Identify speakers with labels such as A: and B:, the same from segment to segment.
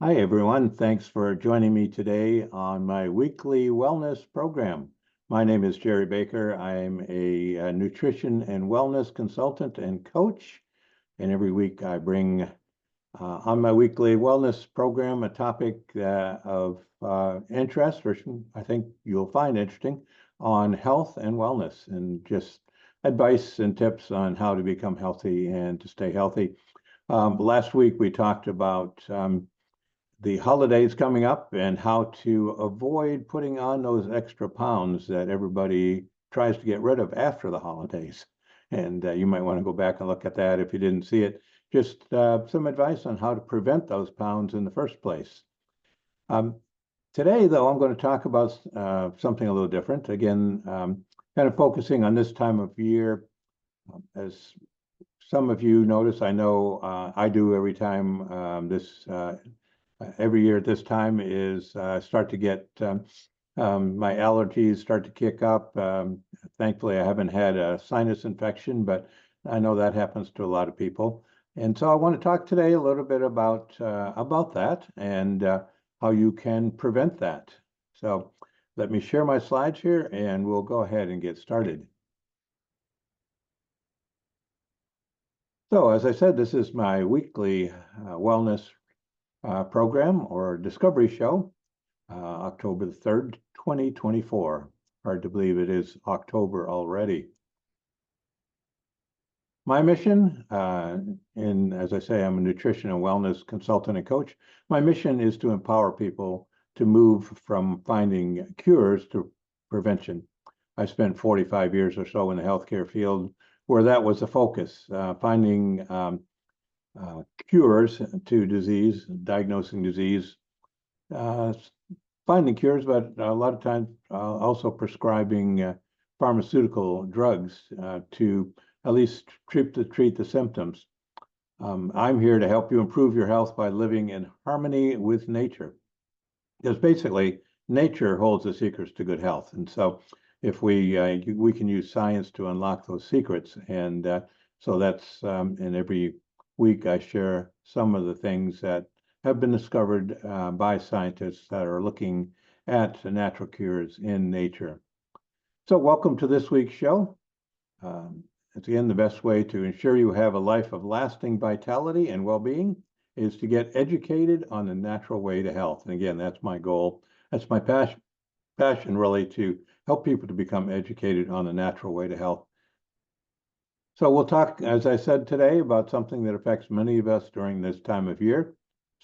A: Hi, everyone. Thanks for joining me today on my weekly wellness program. My name is Jerry Baker. I'm a nutrition and wellness consultant and coach. And every week I bring on my weekly wellness program a topic of interest, or I think you'll find interesting, on health and wellness and just advice and tips on how to become healthy and to stay healthy. Last week we talked about the holidays coming up and how to avoid putting on those extra pounds that everybody tries to get rid of after the holidays. And you might want to go back and look at that if you didn't see it. Just some advice on how to prevent those pounds in the first place. Today, though, I'm going to talk about something a little different. Again, kind of focusing on this time of year. As some of you notice, I know I do every time every year at this time is start to get my allergies start to kick up. Thankfully, I haven't had a sinus infection, but I know that happens to a lot of people. And so I want to talk today a little bit about that and how you can prevent that. So let me share my slides here and we'll go ahead and get started. So as I said, this is my weekly wellness program or discovery show, October the 3rd, 2024. Hard to believe it is October already. My mission, as I say, I'm a nutrition and wellness consultant and coach. My mission is to empower people to move from finding cures to prevention. I spent 45 years or so in the healthcare field where that was the focus, finding cures to disease, diagnosing disease, finding cures, but a lot of times also prescribing pharmaceutical drugs to at least treat the symptoms. I'm here to help you improve your health by living in harmony with nature. Because basically, nature holds the secrets to good health. And so if we can use science to unlock those secrets. And so that's, and every week I share some of the things that have been discovered by scientists that are looking at natural cures in nature. So welcome to this week's show. Again, the best way to ensure you have a life of lasting vitality and well-being is to get educated on the natural way to health. And again, that's my goal. That's my passion really, to help people to become educated on the natural way to health. So we'll talk, as I said today, about something that affects many of us during this time of year: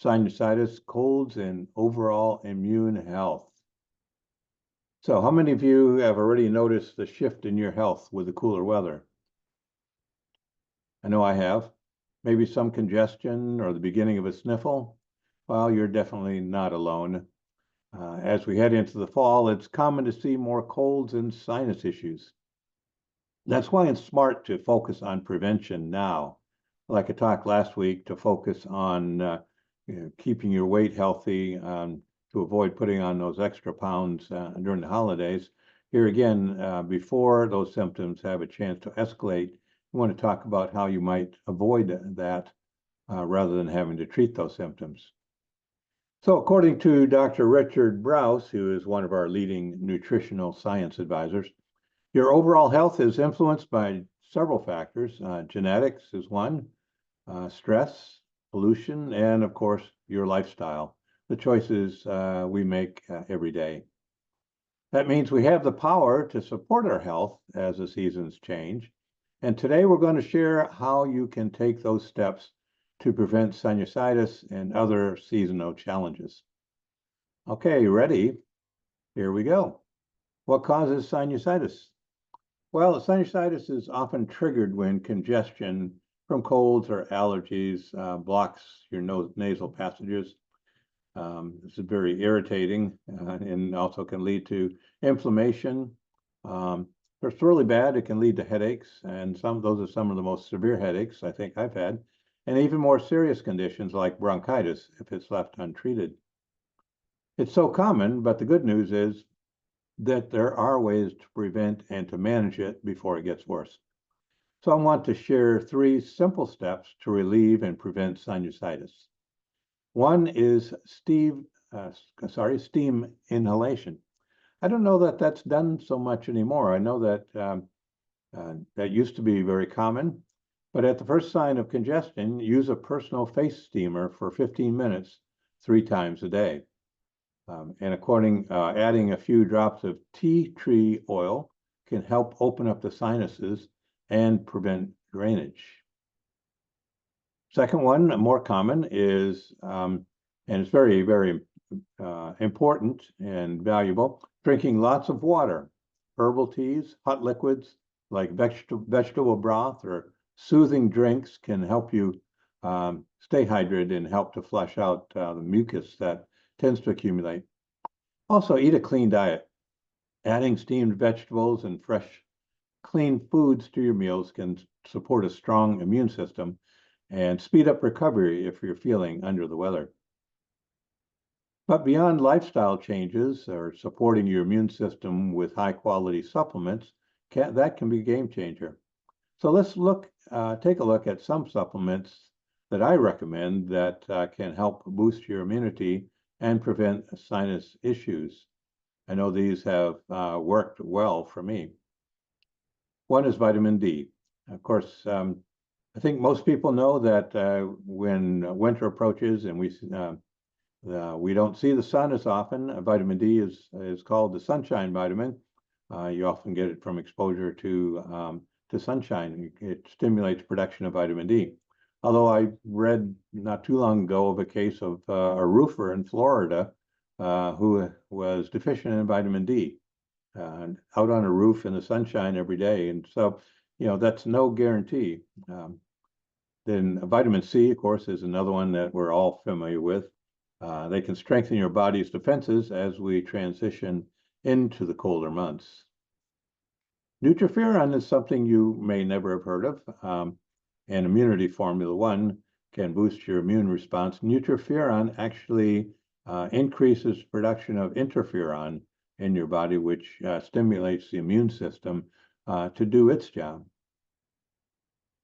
A: sinusitis, colds, and overall immune health. So how many of you have already noticed the shift in your health with the cooler weather? I know I have. Maybe some congestion or the beginning of a sniffle. Well, you're definitely not alone. As we head into the fall, it's common to see more colds and sinus issues. That's why it's smart to focus on prevention now. Like I talked last week, to focus on keeping your weight healthy, to avoid putting on those extra pounds during the holidays. Here again, before those symptoms have a chance to escalate, you want to talk about how you might avoid that rather than having to treat those symptoms. So according to Dr. Richard Brous, who is one of our leading nutritional science advisors, your overall health is influenced by several factors. Genetics is one, stress, pollution, and of course, your lifestyle, the choices we make every day. That means we have the power to support our health as the seasons change. And today we're going to share how you can take those steps to prevent sinusitis and other seasonal challenges. Okay, ready? Here we go. What causes sinusitis? Well, sinusitis is often triggered when congestion from colds or allergies blocks your nasal passages. This is very irritating and also can lead to inflammation. If it's really bad, it can lead to headaches, and those are some of the most severe headaches I think I've had, and even more serious conditions like bronchitis if it's left untreated. It's so common, but the good news is that there are ways to prevent and to manage it before it gets worse. So I want to share 3 simple steps to relieve and prevent sinusitis. One is steam inhalation. I don't know that that's done so much anymore. I know that that used to be very common, but at the first sign of congestion, use a personal face steamer for 15 minutes, 3 times a day. And adding a few drops of tea tree oil can help open up the sinuses and prevent drainage. Second one, more common, is, and it's very, very important and valuable, drinking lots of water. Herbal teas, hot liquids like vegetable broth or soothing drinks can help you stay hydrated and help to flush out the mucus that tends to accumulate. Also, eat a clean diet. Adding steamed vegetables and fresh, clean foods to your meals can support a strong immune system and speed up recovery if you're feeling under the weather. But beyond lifestyle changes or supporting your immune system with high quality supplements, that can be a game changer. So let's take a look at some supplements that I recommend that can help boost your immunity and prevent sinus issues. I know these have worked well for me. One is vitamin D. Of course, I think most people know that when winter approaches and we don't see the sun as often, vitamin D is called the sunshine vitamin. You often get it from exposure to sunshine. It stimulates production of vitamin D. Although I read not too long ago of a case of a roofer in Florida who was deficient in vitamin D, out on a roof in the sunshine every day. And so, that's no guarantee. Then vitamin C, of course, is another one that we're all familiar with. They can strengthen your body's defenses as we transition into the colder months. Nutrifuran is something you may never have heard of. And Immunity Formula 1 can boost your immune response. Nutrifuran actually increases production of interferon in your body, which stimulates the immune system to do its job.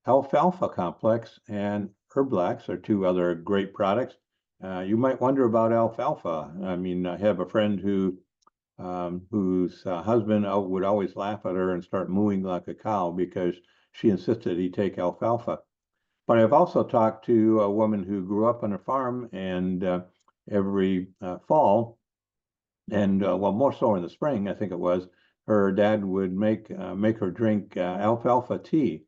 A: Alfalfa complex and Herblax are two other great products. You might wonder about alfalfa. I mean, I have a friend whose husband would always laugh at her and start mooing like a cow because she insisted he take alfalfa. But I've also talked to a woman who grew up on a farm, and every fall, and well, more so in the spring, I think it was, her dad would make her drink alfalfa tea.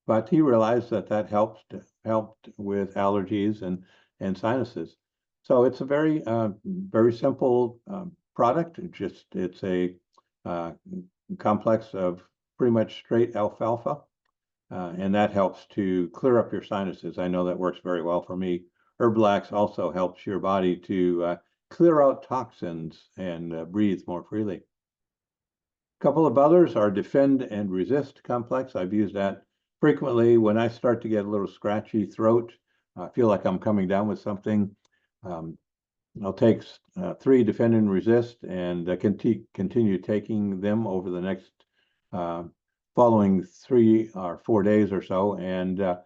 A: But he realized that helped with allergies and sinuses. So it's a very very simple product. It's a complex of pretty much straight alfalfa, and that helps to clear up your sinuses. I know that works very well for me. Herblax also helps your body to clear out toxins and breathe more freely. A couple of others are Defend and Resist complex. I've used that frequently when I start to get a little scratchy throat. I feel like I'm coming down with something. I'll take 3 Defend and Resist and continue taking them over the next following 3 or 4 days or so. And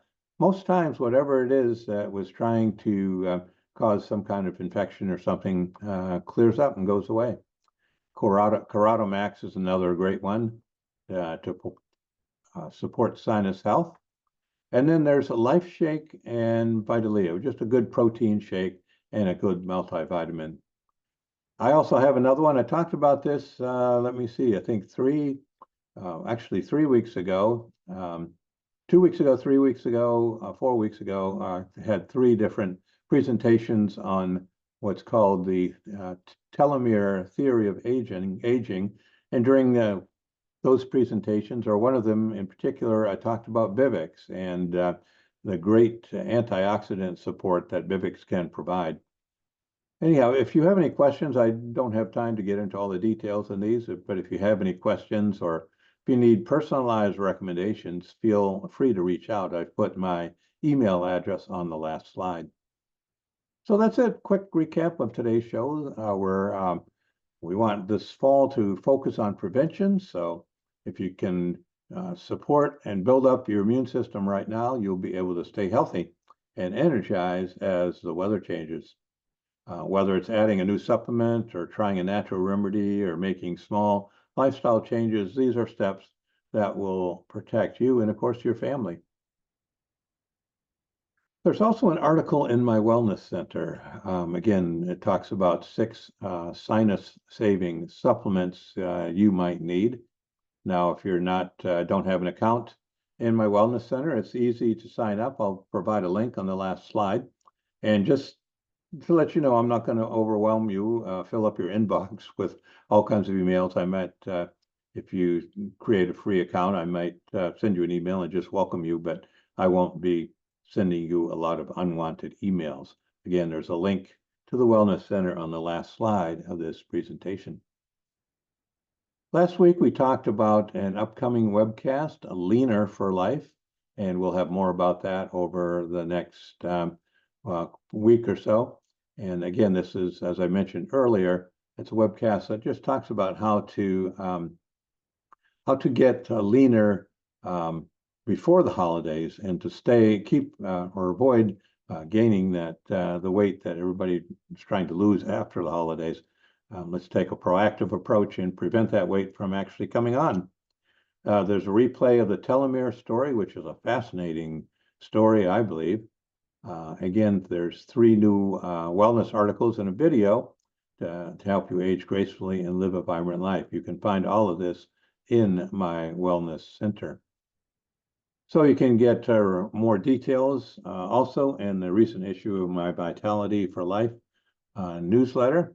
A: most times, whatever it is that was trying to cause some kind of infection or something clears up and goes away. Corrado Max is another great one to support sinus health. And then there's a Life Shake and Vitaleo, just a good protein shake and a good multivitamin. I also have another one. I talked about this, let me see, I think 3 weeks ago, 2 weeks ago, 3 weeks ago, 4 weeks ago, I had 3 different presentations on what's called the telomere theory of aging. And during those presentations, or one of them in particular, I talked about Vivix and the great antioxidant support that Vivix can provide. Anyhow, if you have any questions, I don't have time to get into all the details in these, but if you have any questions or if you need personalized recommendations, feel free to reach out. I've put my email address on the last slide. So that's a quick recap of today's show. We want this fall to focus on prevention. So if you can support and build up your immune system right now, you'll be able to stay healthy. and energize as the weather changes. Whether it's adding a new supplement or trying a natural remedy or making small lifestyle changes, these are steps that will protect you and, of course, your family. There's also an article in my wellness center. Again, it talks about 6 sinus-saving supplements you might need. Now, if you're not don't have an account in my wellness center, it's easy to sign up. I'll provide a link on the last slide. And just to let you know, I'm not going to overwhelm you, fill up your inbox with all kinds of emails. I might, if you create a free account, I might send you an email and just welcome you, but I won't be sending you a lot of unwanted emails. Again, there's a link to the Wellness Center on the last slide of this presentation. Last week, we talked about an upcoming webcast, Leaner for Life, and we'll have more about that over the next week or so. And again, this is, as I mentioned earlier, it's a webcast that just talks about how to get leaner before the holidays and to keep or avoid gaining the weight that everybody is trying to lose after the holidays. Let's take a proactive approach and prevent that weight from actually coming on. There's a replay of the telomere story, which is a fascinating story, I believe. Again, there's 3 new wellness articles and a video to help you age gracefully and live a vibrant life. You can find all of this in my wellness center. So you can get more details also in the recent issue of my Vitality for Life newsletter,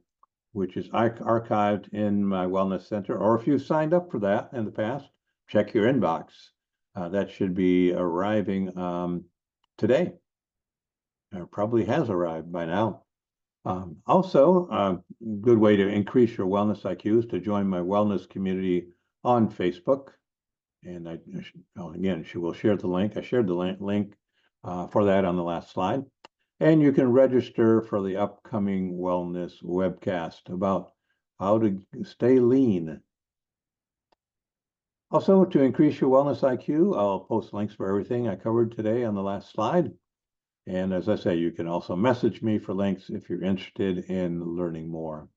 A: which is archived in my wellness center. Or if you've signed up for that in the past, check your inbox. That should be arriving today. Probably has arrived by now. Also, a good way to increase your wellness IQ is to join my wellness community on Facebook. And again, she will share the link. I shared the link for that on the last slide. And you can register for the upcoming wellness webcast about how to stay lean. Also, to increase your wellness IQ, I'll post links for everything I covered today on the last slide. And as I say, you can also message me for links if you're interested in learning more.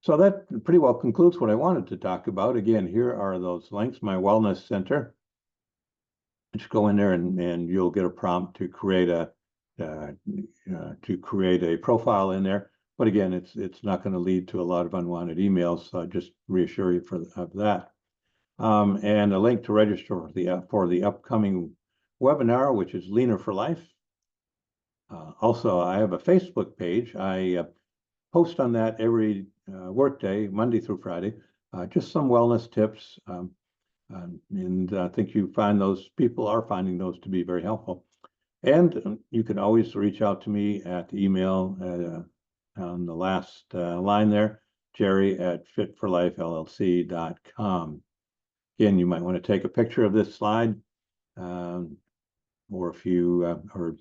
A: So that pretty well concludes what I wanted to talk about. Again, here are those links, my wellness center. Just go in there and you'll get a prompt to create a profile in there. But again, it's not going to lead to a lot of unwanted emails. So I just reassure you of that. And a link to register for the upcoming webinar, which is Leaner for Life. Also, I have a Facebook page. I post on that every workday, Monday through Friday, just some wellness tips. And I think people are finding those to be very helpful. And you can always reach out to me at email on the last line there, jerry@fitforlifellc.com. Again, you might want to take a picture of this slide, or if you or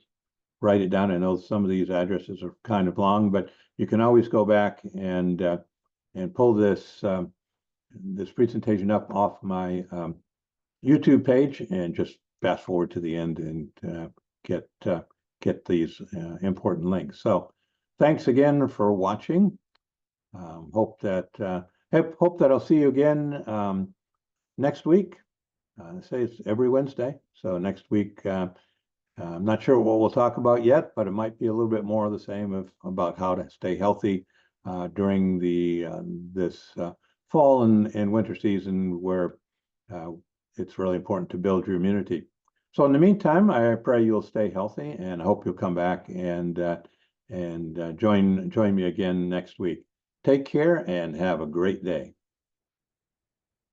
A: write it down. I know some of these addresses are kind of long, but you can always go back and pull this presentation up off my YouTube page and just fast forward to the end and get these important links. So thanks again for watching. Hope that I'll see you again next week. I say it's every Wednesday. So next week, I'm not sure what we'll talk about yet, but it might be a little bit more of the same about how to stay healthy during this fall and winter season, where it's really important to build your immunity. So in the meantime, I pray you'll stay healthy, and I hope you'll come back and join me again next week. Take care and have a great day.